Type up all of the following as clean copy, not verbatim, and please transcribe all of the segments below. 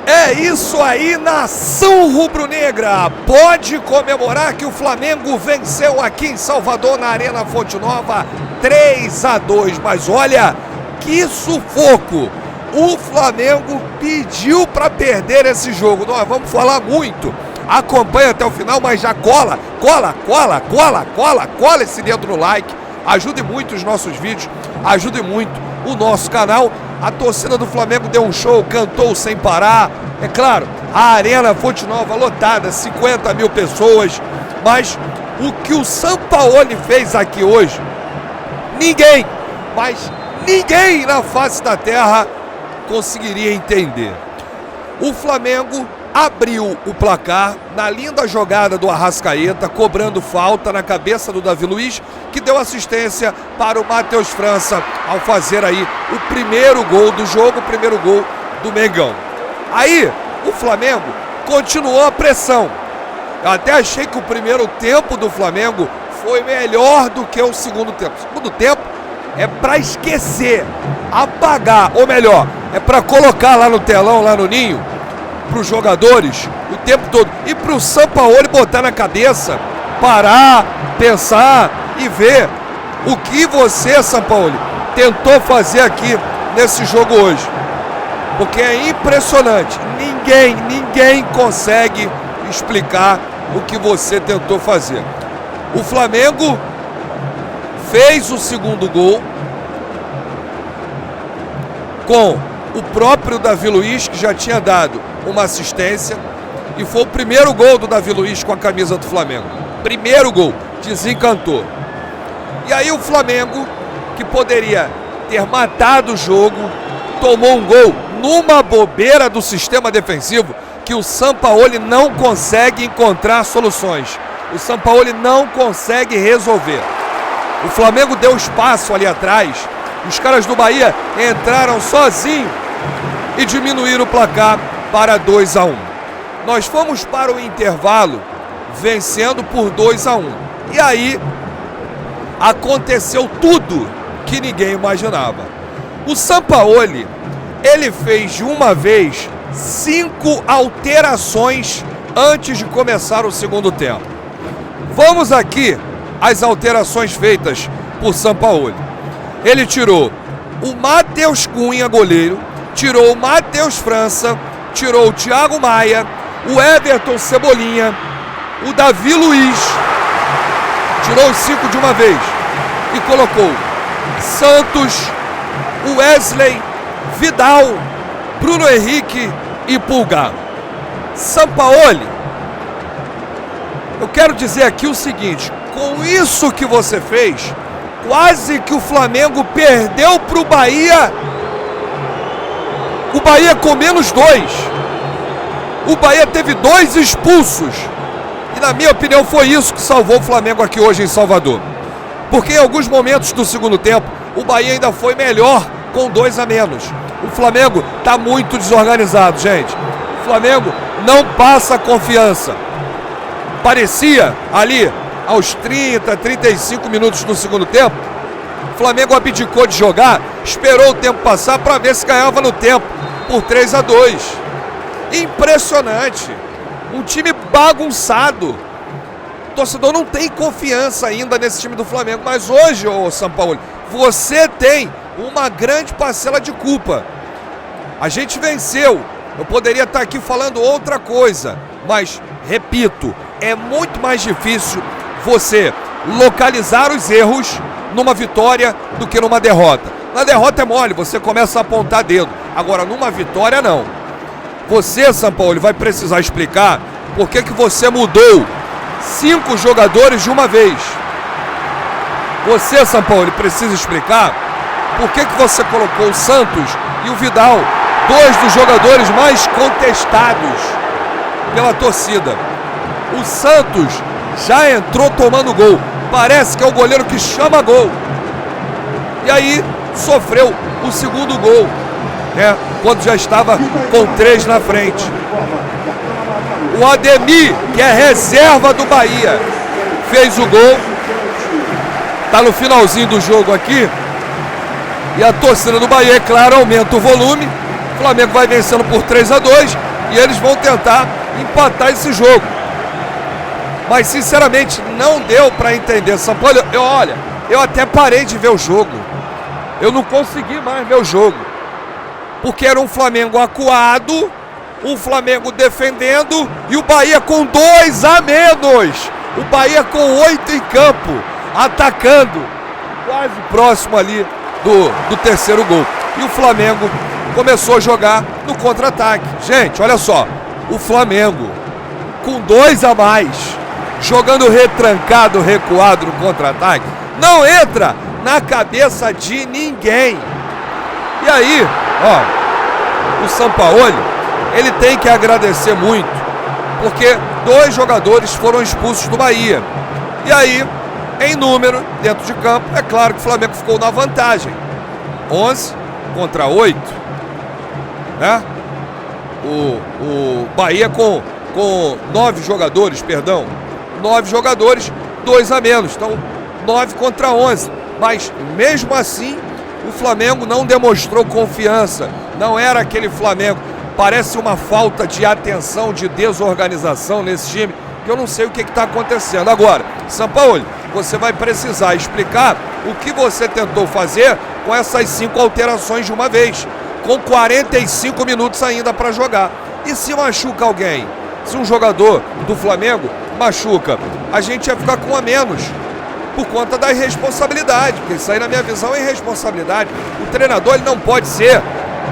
É isso aí, nação rubro-negra! Pode comemorar que o Flamengo venceu aqui em Salvador, na Arena Fonte Nova, 3-2. Mas olha, que sufoco! O Flamengo pediu para perder esse jogo. Nós vamos falar muito. Acompanha até o final, mas já cola esse dedo no like. Ajude muito os nossos vídeos, ajude muito o nosso canal. A torcida do Flamengo deu um show, cantou sem parar. É claro, a Arena Fonte Nova lotada, 50 mil pessoas. Mas o que o Sampaoli fez aqui hoje, ninguém na face da terra conseguiria entender. O Flamengo abriu o placar na linda jogada do Arrascaeta, cobrando falta na cabeça do Davi Luiz, que deu assistência para o Matheus França ao fazer aí o primeiro gol do jogo, o primeiro gol do Mengão. Aí o Flamengo continuou a pressão. Eu até achei que o primeiro tempo do Flamengo foi melhor do que o segundo tempo. O segundo tempo é para esquecer, apagar, ou melhor, é para colocar lá no telão, lá no ninho, para os jogadores o tempo todo, e para o Sampaoli botar na cabeça, parar, pensar e ver o que você, Sampaoli, tentou fazer aqui nesse jogo hoje. Porque é impressionante, ninguém consegue explicar o que você tentou fazer. O Flamengo fez o segundo gol com o próprio Davi Luiz, que já tinha dado uma assistência, e foi o primeiro gol do Davi Luiz com a camisa do Flamengo. Primeiro gol, desencantou. E aí o Flamengo, que poderia ter matado o jogo, tomou um gol numa bobeira do sistema defensivo que o Sampaoli não consegue encontrar soluções. O Sampaoli não consegue resolver. O Flamengo deu espaço ali atrás, os caras do Bahia entraram sozinhos e diminuíram o placar para 2-1. Nós fomos para o intervalo vencendo por 2-1. E aí aconteceu tudo que ninguém imaginava. O Sampaoli, ele fez de uma vez 5 alterações antes de começar o segundo tempo. Vamos aqui as alterações feitas por Sampaoli. Ele tirou o Matheus Cunha, goleiro, tirou o Matheus França, tirou o Thiago Maia, o Everton Cebolinha, o Davi Luiz, tirou os 5 de uma vez e colocou Santos, Wesley, Vidal, Bruno Henrique e Pulgar. Sampaoli, eu quero dizer aqui o seguinte: com isso que você fez, quase que o Flamengo perdeu para o Bahia. O Bahia com -2. O Bahia teve 2 expulsos. E na minha opinião foi isso que salvou o Flamengo aqui hoje em Salvador. Porque em alguns momentos do segundo tempo, o Bahia ainda foi melhor com 2 a menos. O Flamengo está muito desorganizado, gente. O Flamengo não passa confiança. Parecia ali, aos 30, 35 minutos do segundo tempo, o Flamengo abdicou de jogar, esperou o tempo passar para ver se ganhava no tempo, por 3-2. Impressionante. Um time bagunçado. O torcedor não tem confiança ainda nesse time do Flamengo. Mas hoje, ô Sampaoli, você tem uma grande parcela de culpa. A gente venceu. Eu poderia estar aqui falando outra coisa. Mas, repito, é muito mais difícil você localizar os erros numa vitória do que numa derrota. Na derrota é mole, você começa a apontar dedo. Agora, numa vitória, não. Você, Sampaoli, vai precisar explicar por que você mudou 5 jogadores de uma vez. Você, Sampaoli, precisa explicar por que você colocou o Santos e o Vidal, 2 dos jogadores mais contestados pela torcida. O Santos já entrou tomando gol. Parece que é o goleiro que chama gol. E aí sofreu o segundo gol, né? Quando já estava com 3 na frente. O Ademir, que é reserva do Bahia, fez o gol. Está no finalzinho do jogo aqui. E a torcida do Bahia, é claro, aumenta o volume. O Flamengo vai vencendo por 3-2. e eles vão tentar empatar esse jogo. Mas sinceramente não deu para entender. São Paulo, eu até parei de ver o jogo. Eu não consegui mais ver o jogo. Porque era um Flamengo acuado, um Flamengo defendendo e o Bahia com 2 a menos. O Bahia com 8 em campo, atacando, quase próximo ali do terceiro gol. E o Flamengo começou a jogar no contra-ataque. Gente, olha só, o Flamengo com 2 a mais, jogando retrancado, recuado no contra-ataque, não entra na cabeça de ninguém. E aí, o Sampaoli, ele tem que agradecer muito, porque 2 jogadores foram expulsos do Bahia. E aí, em número, dentro de campo, é claro que o Flamengo ficou na vantagem. 11 contra 8, né? O Bahia com 9 jogadores, 9 jogadores, 2 a menos. Então, 9 contra 11. Mas, mesmo assim, o Flamengo não demonstrou confiança. Não era aquele Flamengo. Parece uma falta de atenção, de desorganização nesse time, que eu não sei o que está acontecendo. Agora, Sampaoli, você vai precisar explicar o que você tentou fazer com essas 5 alterações de uma vez, com 45 minutos ainda para jogar. E se machuca alguém? Se um jogador do Flamengo machuca, a gente ia ficar com 1 a menos, por conta da irresponsabilidade, porque isso aí, na minha visão, é irresponsabilidade. O treinador, ele não pode ser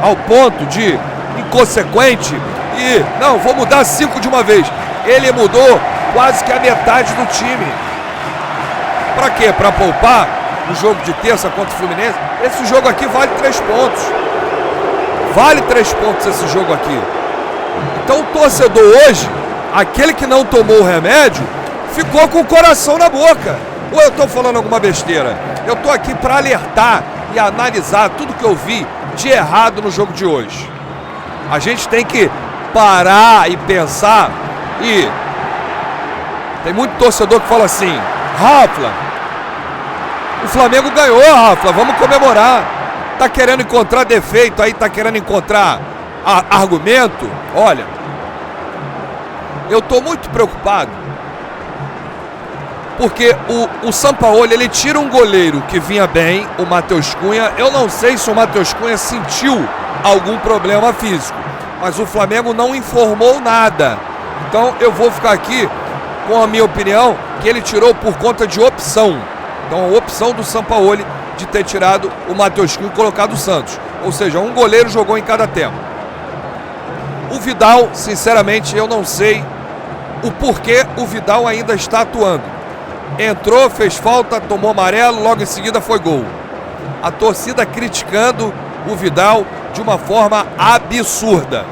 ao ponto de inconsequente e, não, vou mudar 5 de uma vez. Ele mudou quase que a metade do time. Pra quê? Pra poupar no jogo de terça contra o Fluminense? Esse jogo aqui vale 3 pontos. Vale 3 pontos esse jogo aqui. Então o torcedor hoje, aquele que não tomou o remédio, ficou com o coração na boca. Ou eu tô falando alguma besteira? Eu tô aqui para alertar e analisar tudo que eu vi de errado no jogo de hoje. A gente tem que parar e pensar. E tem muito torcedor que fala assim: Rafa, o Flamengo ganhou, Rafa, vamos comemorar. Tá querendo encontrar defeito aí, tá querendo encontrar argumento. Olha, eu tô muito preocupado, porque o Sampaoli, ele tira um goleiro que vinha bem, o Matheus Cunha. Eu não sei se o Matheus Cunha sentiu algum problema físico, mas o Flamengo não informou nada. Então eu vou ficar aqui com a minha opinião, que ele tirou por conta de opção. Então a opção do Sampaoli de ter tirado o Matheus Cunha e colocado o Santos. Ou seja, um goleiro jogou em cada tempo. O Vidal, sinceramente, eu não sei o porquê o Vidal ainda está atuando. Entrou, fez falta, tomou amarelo, logo em seguida foi gol. A torcida criticando o Vidal de uma forma absurda.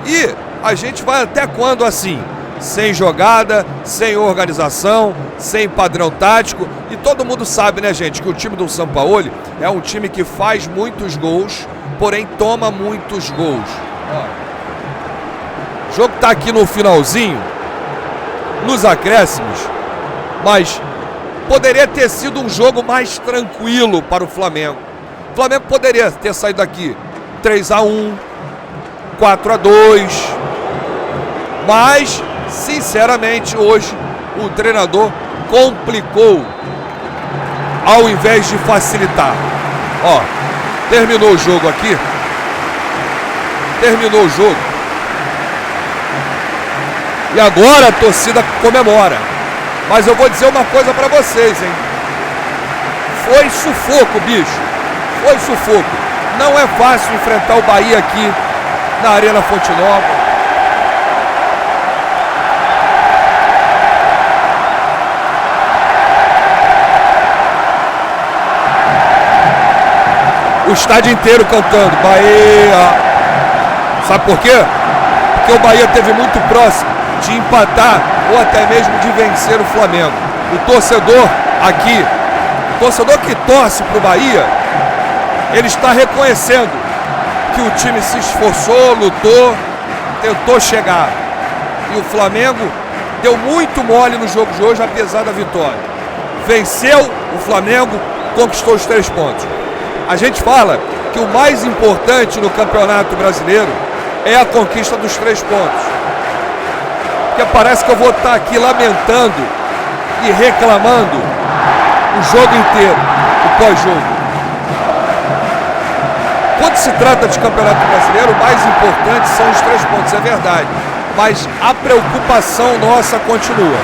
E a gente vai até quando assim? Sem jogada, sem organização, sem padrão tático. E todo mundo sabe, né, gente, que o time do Sampaoli é um time que faz muitos gols, porém toma muitos gols. O jogo tá aqui no finalzinho, nos acréscimos, mas poderia ter sido um jogo mais tranquilo para o Flamengo. O Flamengo poderia ter saído aqui 3 a 1, 4 a 2, mas, sinceramente, hoje o treinador complicou ao invés de facilitar. Terminou o jogo aqui. Terminou o jogo. E agora a torcida comemora. Mas eu vou dizer uma coisa pra vocês, hein? Foi sufoco, bicho. Foi sufoco. Não é fácil enfrentar o Bahia aqui na Arena Fonte Nova. O estádio inteiro cantando Bahia. Sabe por quê? Porque o Bahia esteve muito próximo de empatar ou até mesmo de vencer o Flamengo. O torcedor aqui, o torcedor que torce para o Bahia, ele está reconhecendo que o time se esforçou, lutou, tentou chegar. E o Flamengo deu muito mole no jogo de hoje, apesar da vitória. Venceu o Flamengo, conquistou os 3 pontos. A gente fala que o mais importante no Campeonato Brasileiro é a conquista dos 3 pontos. Porque parece que eu vou estar aqui lamentando e reclamando o jogo inteiro, o pós-jogo. Quando se trata de Campeonato Brasileiro, o mais importante são os 3 pontos, é verdade. Mas a preocupação nossa continua.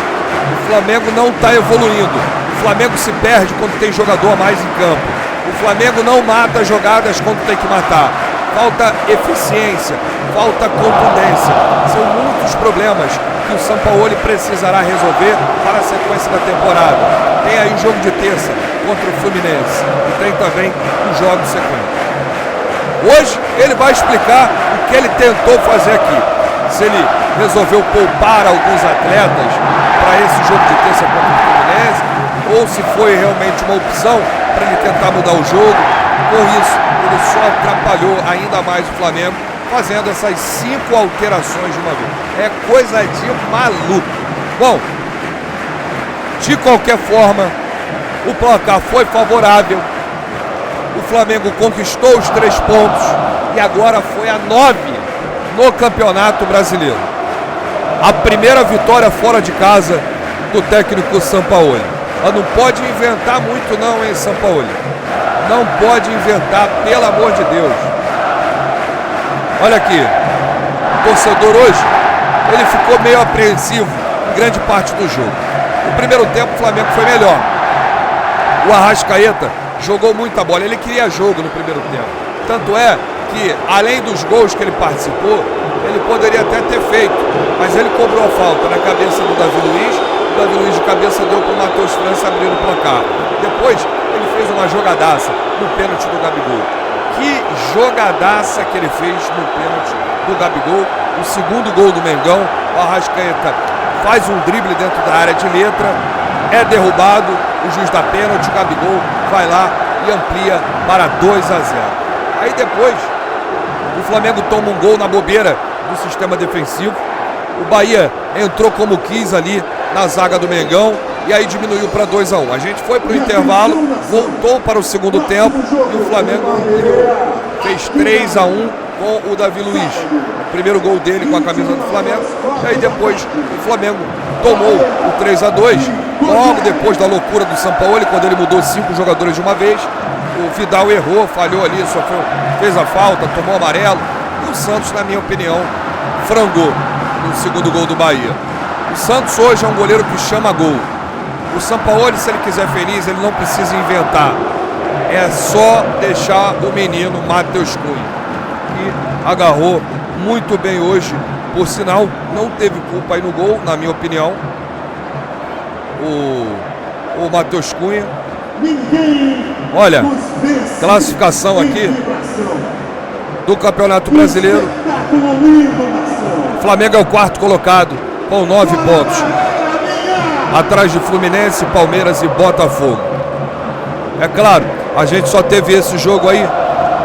O Flamengo não está evoluindo. O Flamengo se perde quando tem jogador a mais em campo. O Flamengo não mata jogadas quando tem que matar. Falta eficiência, falta contundência. São muitos problemas que o Sampaoli precisará resolver para a sequência da temporada. Tem aí o jogo de terça contra o Fluminense e tem também os jogos sequentes. Hoje ele vai explicar o que ele tentou fazer aqui. Se ele resolveu poupar alguns atletas para esse jogo de terça contra o Fluminense, ou se foi realmente uma opção para ele tentar mudar o jogo. Com isso, ele só atrapalhou ainda mais o Flamengo, fazendo essas 5 alterações de uma vez. É coisa de maluco. Bom, de qualquer forma, o placar foi favorável. O Flamengo conquistou os 3 pontos e agora foi a 9 no Campeonato Brasileiro. A primeira vitória fora de casa do técnico Sampaoli. Mas não pode inventar muito não, hein, Sampaoli? Não pode inventar, pelo amor de Deus. Olha aqui, o torcedor hoje, ele ficou meio apreensivo em grande parte do jogo. No primeiro tempo o Flamengo foi melhor. O Arrascaeta jogou muita bola, ele queria jogo no primeiro tempo. Tanto é que, além dos gols que ele participou, ele poderia até ter feito, mas ele cobrou a falta na cabeça do Davi Luiz. O Davi Luiz de cabeça deu para o Matheus França abrir o placar. Depois ele fez uma jogadaça no pênalti do Gabigol. Que jogadaça que ele fez no pênalti do Gabigol. O segundo gol do Mengão, o Arrascaeta faz um drible dentro da área de letra, é derrubado, o juiz dá pênalti, o Gabigol vai lá e amplia para 2-0. Aí depois, o Flamengo toma um gol na bobeira do sistema defensivo. O Bahia entrou como quis ali na zaga do Mengão e aí diminuiu para 2-1. A gente foi para o intervalo, voltou para o segundo tempo e o Flamengo fez 3-1 com o Davi Luiz. O primeiro gol dele com a camisa do Flamengo. E aí depois o Flamengo tomou o 3-2, logo depois da loucura do Sampaoli, quando ele mudou 5 jogadores de uma vez. O Vidal errou, falhou ali, fez a falta, tomou amarelo. E o Santos, na minha opinião, frangou no segundo gol do Bahia. O Santos hoje é um goleiro que chama gol. O Sampaoli, se ele quiser feliz, ele não precisa inventar. É só deixar o menino Matheus Cunha, que agarrou muito bem hoje. Por sinal, não teve culpa aí no gol, na minha opinião. O Matheus Cunha. Olha, classificação aqui do Campeonato Brasileiro. O Flamengo é o 4º colocado com 9 pontos. Atrás de Fluminense, Palmeiras e Botafogo. É claro, a gente só teve esse jogo aí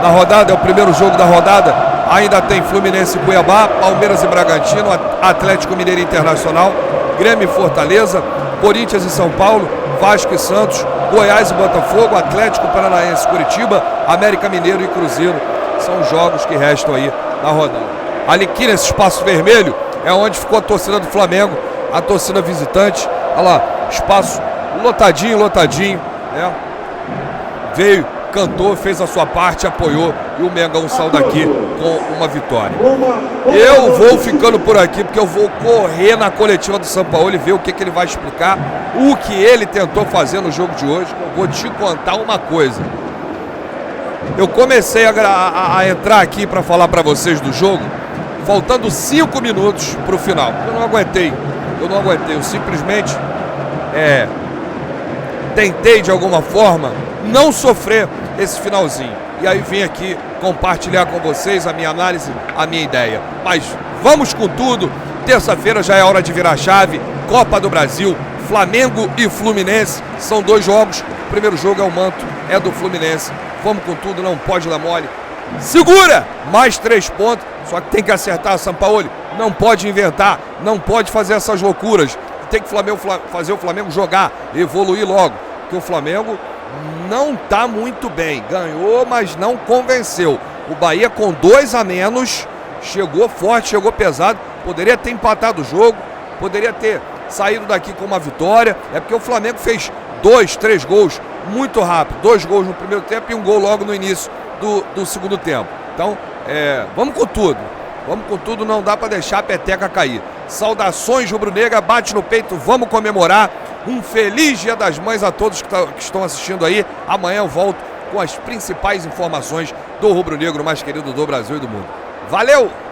na rodada, é o primeiro jogo da rodada. Ainda tem Fluminense e Cuiabá, Palmeiras e Bragantino, Atlético Mineiro Internacional, Grêmio e Fortaleza, Corinthians e São Paulo, Vasco e Santos, Goiás e Botafogo, Atlético Paranaense e Curitiba, América Mineiro e Cruzeiro. São os jogos que restam aí na rodada. Ali aqui nesse espaço vermelho é onde ficou a torcida do Flamengo, a torcida visitante. Olha lá, espaço lotadinho, né? Veio, cantou, fez a sua parte, apoiou e o Mengão saiu daqui com uma vitória. Eu vou ficando por aqui porque eu vou correr na coletiva do Sampaoli, ver o que ele vai explicar, o que ele tentou fazer no jogo de hoje. Eu vou te contar uma coisa. Eu comecei a entrar aqui para falar para vocês do jogo, faltando 5 minutos para o final. Eu não aguentei, eu simplesmente tentei de alguma forma não sofrer esse finalzinho. E aí vim aqui compartilhar com vocês a minha análise, a minha ideia. Mas vamos com tudo. Terça-feira já é hora de virar a chave. Copa do Brasil, Flamengo e Fluminense. São 2 jogos. O primeiro jogo é o manto, é do Fluminense. Vamos com tudo, não pode dar mole. Segura! Mais 3 pontos. Só que tem que acertar, Sampaoli. Não pode inventar, não pode fazer essas loucuras. Tem que fazer o Flamengo jogar, evoluir logo. Porque o Flamengo não está muito bem. Ganhou, mas não convenceu. O Bahia com 2 a menos chegou forte, chegou pesado, poderia ter empatado o jogo, poderia ter saído daqui com uma vitória, é porque o Flamengo fez 2, 3 gols muito rápido, 2 gols no primeiro tempo e um gol logo no início do segundo tempo. Então, vamos com tudo, não dá para deixar a peteca cair. Saudações rubro-negra, bate no peito, vamos comemorar. Um feliz Dia das Mães a todos que estão assistindo aí. Amanhã eu volto com as principais informações do rubro-negro mais querido do Brasil e do mundo. Valeu!